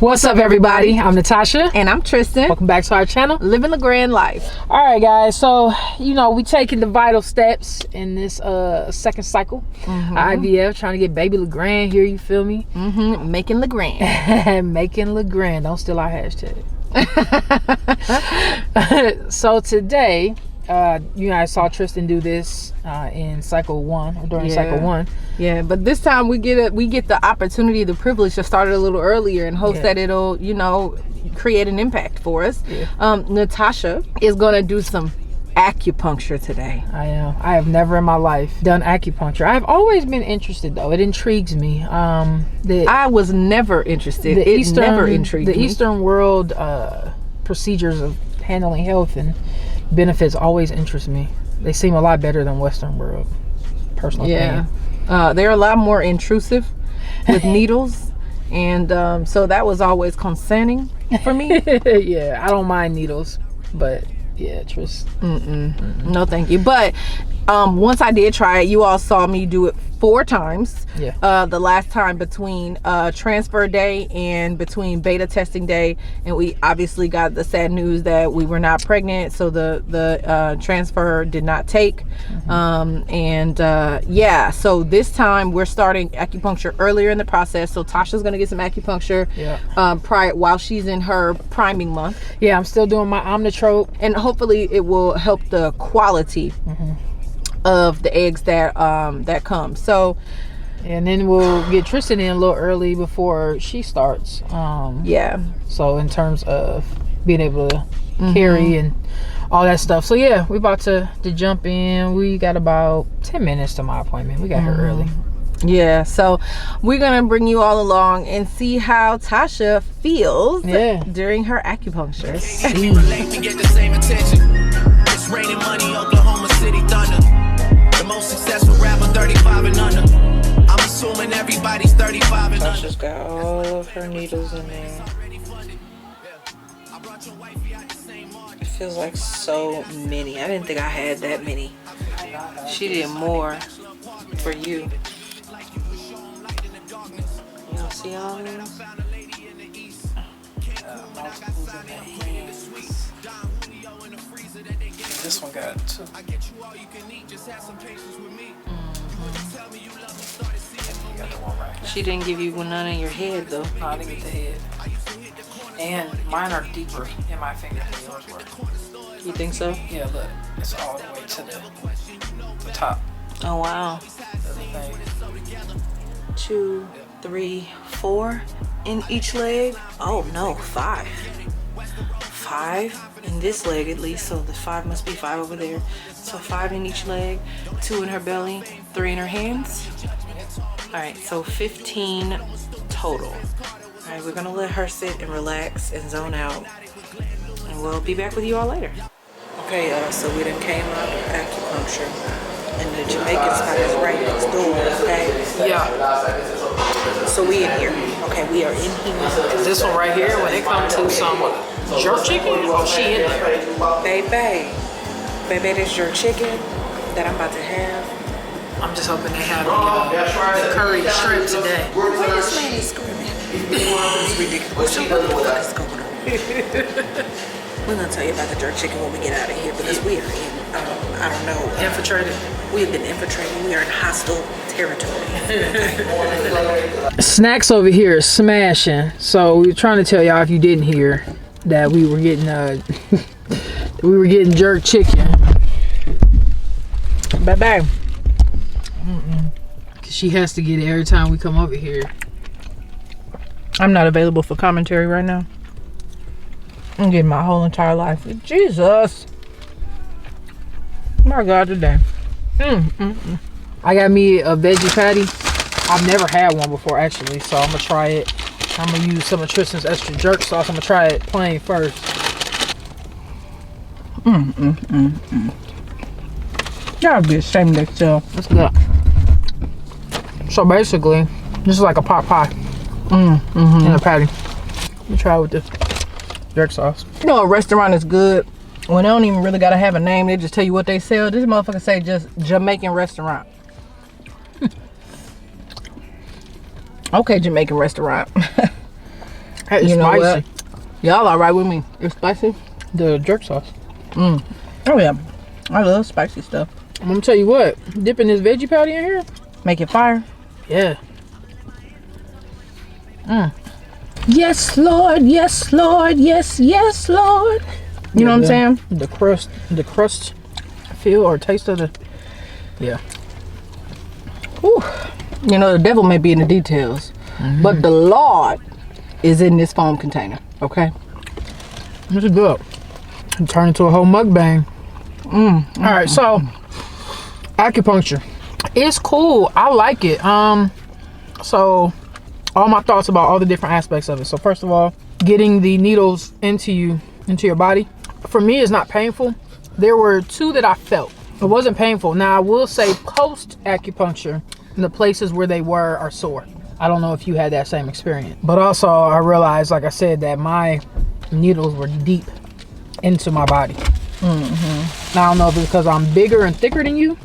What's up, everybody? I'm Natasha. And I'm Tristan. Welcome back to our channel, Livin Lagrande Lyfe. All right, guys. So, we taking the vital steps in this second cycle, IVF, trying to get baby Lagrande here, you feel me? Making Lagrande. Making Lagrande. Don't steal our hashtag. So today, I saw Tristan do this in cycle 1 or during cycle 1. Yeah, but this time we get the opportunity, the privilege to start it a little earlier in hopes that it'll, create an impact for us. Natasha is gonna do some acupuncture today. I have never in my life done acupuncture. I've always been interested, though. It intrigues me. I was never interested. It never intrigued me. The Eastern world procedures of handling health and benefits always interest me. They seem a lot better than Western world, personal opinion. They're a lot more intrusive with needles, and so that was always concerning for me. Yeah, I don't mind needles, but yeah, Tris. No, thank you. But once I did try it, you all saw me do it 4 times. The last time between transfer day and between beta testing day, and we obviously got the sad news that we were not pregnant, so the transfer did not take. So this time we're starting acupuncture earlier in the process. So Tasha's gonna get some acupuncture while she's in her priming month. I'm still doing my omnitrope, and hopefully it will help the quality of the eggs that come. So, and then we'll get Tristan in a little early before she starts. So in terms of being able to carry and all that stuff. So yeah, we're about to jump in. We got about 10 minutes to my appointment. We got here early. Yeah, so we're gonna bring you all along and see how Tasha feels during her acupuncture. It's raining money, Oklahoma City Thunder. The most successful rapper, 35 and under. I'm assuming everybody's 35 and under. Tasha's got all of her needles in there. It feels like so many. I didn't think I had that many. She did more for you. You don't see all of them? This one got 2. She didn't give you none in your head, though. No, I didn't get the head. And mine are deeper in my finger than yours were. You think so? Yeah, look. It's all the way to the top. Oh, wow. 2, 3, 4 in each leg. Oh, no, 5. 5 in this leg at least, so the 5 must be 5 over there. So 5 in each leg, 2 in her belly, 3 in her hands. All right, so 15 total. All right, we're gonna let her sit and relax and zone out, and we'll be back with you all later. Okay, so we done came out of acupuncture, and the Jamaican spot is right next door. Okay. Yeah. So we in here. Okay, we are in here. This one right here, when it comes to some jerk chicken, she in there. Baby, this jerk chicken that I'm about to have. I'm just hoping they have the curry shrimp today. Why this lady screaming? It's ridiculous. What is going on? We're gonna tell you about the jerk chicken when we get out of here, because we are in, I don't know. Infiltrated. We have been infiltrated. We are in hostile territory. Snacks over here is smashing. So we were trying to tell y'all, if you didn't hear, that we were getting jerk chicken. Bye-bye. She has to get it every time we come over here. I'm not available for commentary right now. I'm getting my whole entire life. Jesus. My God, today. I got me a veggie patty. I've never had one before, actually, so I'm gonna try it. I'm gonna use some of Tristan's extra jerk sauce. I'm gonna try it plain first. Y'all be ashamed of yourself. That's good. So basically, this is like a pot pie in a patty. Let me try it with the jerk sauce. You know, a restaurant is good when they don't even really gotta have a name. They just tell you what they sell. This motherfucker say just Jamaican restaurant. Okay, Jamaican restaurant. It's spicy. Y'all all right with me? It's spicy? The jerk sauce. Oh yeah, I love spicy stuff. I'm gonna tell you what, dipping this veggie powder in here, make it fire. Yeah. Yes, Lord. Yes, Lord. Yes, yes, Lord. You know what I'm saying? The crust feel or taste of the, yeah. Whew. You know, the devil may be in the details, but the Lord is in this foam container. Okay. This is good. Turn into a whole mukbang. All right, so acupuncture, it's cool. I like it. So all my thoughts about all the different aspects of it. So first of all, getting the needles into your body, for me, is not painful. There were 2 that I felt. It wasn't painful. Now I will say, post acupuncture, the places where they were are sore. I don't know if you had that same experience, but also I realized, like I said, that my needles were deep into my body. Now I don't know if it's because I'm bigger and thicker than you,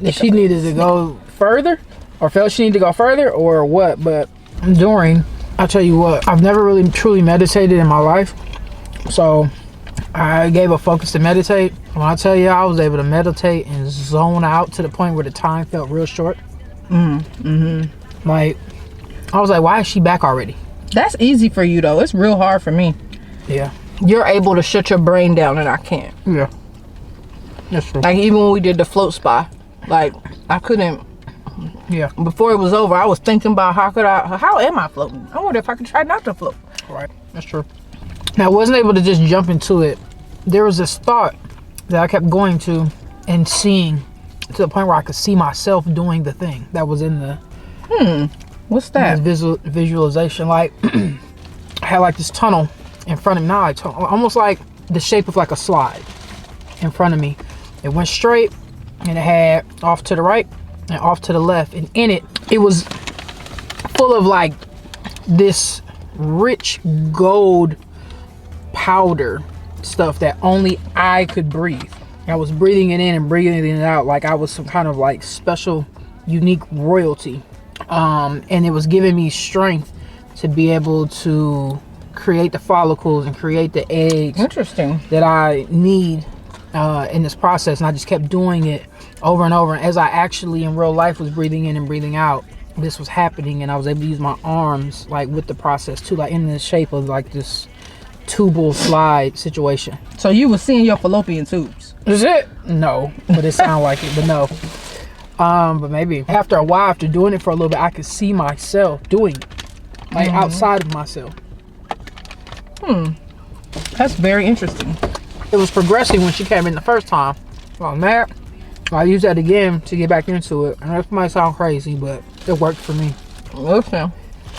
if she needed to go further, or felt she needed to go further, or what. But I'll tell you what, I've never really truly meditated in my life, so I gave a focus to meditate. When I tell you, I was able to meditate and zone out to the point where the time felt real short. Like, I was like, why is she back already? That's easy for you though. It's real hard for me. Yeah. You're able to shut your brain down and I can't. Yeah. That's true. Like even when we did the float spa, like I couldn't. Yeah. Before it was over, I was thinking about how am I floating? I wonder if I could try not to float. Right. That's true. Now I wasn't able to just jump into it. There was this thought that I kept going to and seeing, to the point where I could see myself doing the thing that was in the What's that? Visualization. Like I had like this tunnel in front of me, not like almost like the shape of like a slide in front of me. It went straight and it had off to the right and off to the left, and in it was full of like this rich gold powder stuff that only I could breathe. I was breathing it in and breathing it out like I was some kind of like special, unique royalty. And it was giving me strength to be able to create the follicles and create the eggs. Interesting. That I need in this process. And I just kept doing it over and over. And as I actually in real life was breathing in and breathing out, this was happening, and I was able to use my arms like with the process too, like in the shape of like this tubal slide situation. So you were seeing your fallopian tubes? Is it? No, but it sounded like it, but no. But maybe after a while, after doing it for a little bit, I could see myself doing it, like outside of myself. That's very interesting. It was progressing when she came in the first time. Well, man, I used that again to get back into it, and that might sound crazy, but it worked for me. Listen,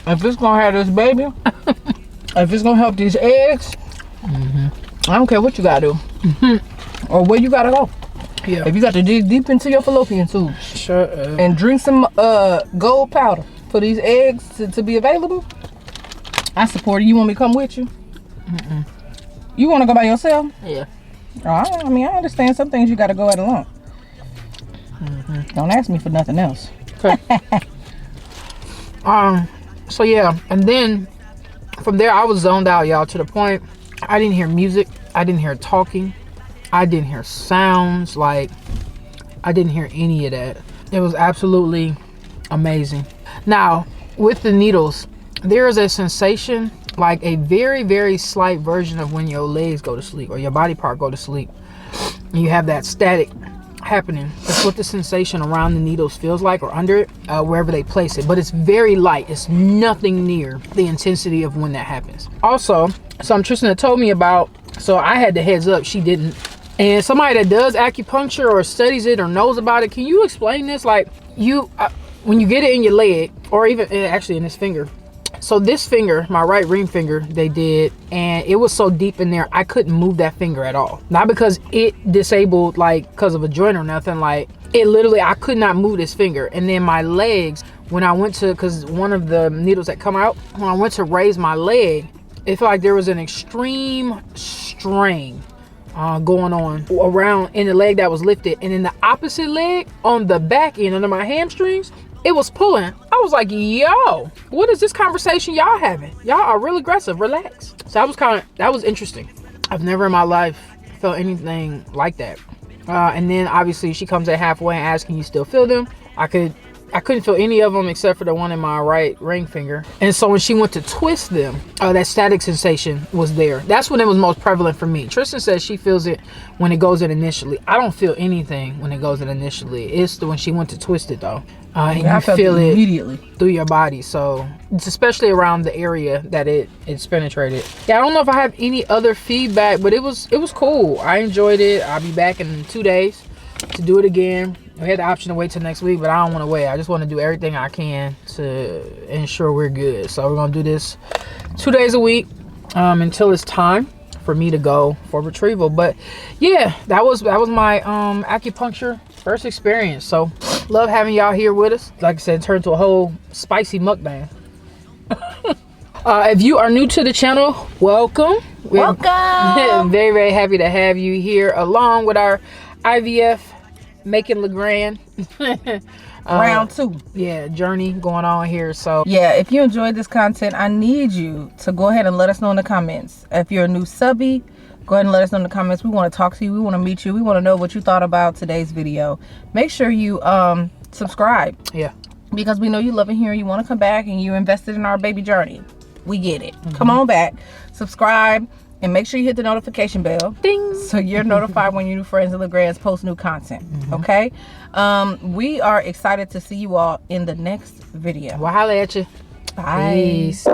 if it's gonna have this baby, if it's gonna help these eggs, I don't care what you gotta do, or where you gotta go. Yeah. If you got to dig deep into your fallopian tubes and drink some gold powder for these eggs to be available, I support it. You want me to come with you? You want to go by yourself? Yeah. I mean, I understand some things you got to go at alone. Don't ask me for nothing else. Okay. So yeah, and then from there I was zoned out, y'all, to the point I didn't hear music, I didn't hear talking, I didn't hear sounds, like I didn't hear any of that. It was absolutely amazing. Now with the needles, there is a sensation, like a very, very slight version of when your legs go to sleep or your body part go to sleep, and you have that static happening. That's what the sensation around the needles feels like, or under it, wherever they place it. But it's very light. It's nothing near the intensity of when that happens. Also, something Tristan had told me about, so I had the heads up, she didn't. And somebody that does acupuncture or studies it or knows about it, can you explain this? Like you, when you get it in your leg, or even actually in this finger. So this finger, my right ring finger, they did, and it was so deep in there, I couldn't move that finger at all. Not because it disabled, like, because of a joint or nothing, like, it literally, I could not move this finger. And then my legs, when I went to, because one of the needles that come out, when I went to raise my leg, it felt like there was an extreme strain going on around in the leg that was lifted. And in the opposite leg, on the back end, under my hamstrings, it was pulling. I was like, yo, what is this conversation y'all having? Y'all are real aggressive. Relax. So that was interesting. I've never in my life felt anything like that. And then obviously she comes at halfway and asks, can you still feel them? I couldn't feel any of them except for the one in my right ring finger. And so when she went to twist them, that static sensation was there. That's when it was most prevalent for me. Tristan says she feels it when it goes in initially. I don't feel anything when it goes in initially. It's when she went to twist it though. And you feel it immediately through your body. So it's especially around the area that it's penetrated. Yeah, I don't know if I have any other feedback, but it was cool. I enjoyed it. I'll be back in 2 days to do it again. We had the option to wait till next week, but I don't want to wait. I just want to do everything I can to ensure we're good. So we're gonna do this 2 days a week until it's time for me to go for retrieval. But yeah, that was my acupuncture first experience. So love having y'all here with us. Like I said, it turned to a whole spicy mukbang. If you are new to the channel, welcome. Welcome. Very, very happy to have you here along with our IVF Livin Lagrande Round 2. Yeah, journey going on here. So yeah, if you enjoyed this content, I need you to go ahead and let us know in the comments. If you're a new subby, go ahead and let us know in the comments. We want to talk to you. We want to meet you. We want to know what you thought about today's video. Make sure you subscribe. Yeah, because we know you love it here. You want to come back and you invested in our baby journey. We get it. Come on back, subscribe, and make sure you hit the notification bell. Ding. So you're notified when your new friends and Lagrandes post new content. Okay. We are excited to see you all in the next video. We'll holla at you. Bye. Peace.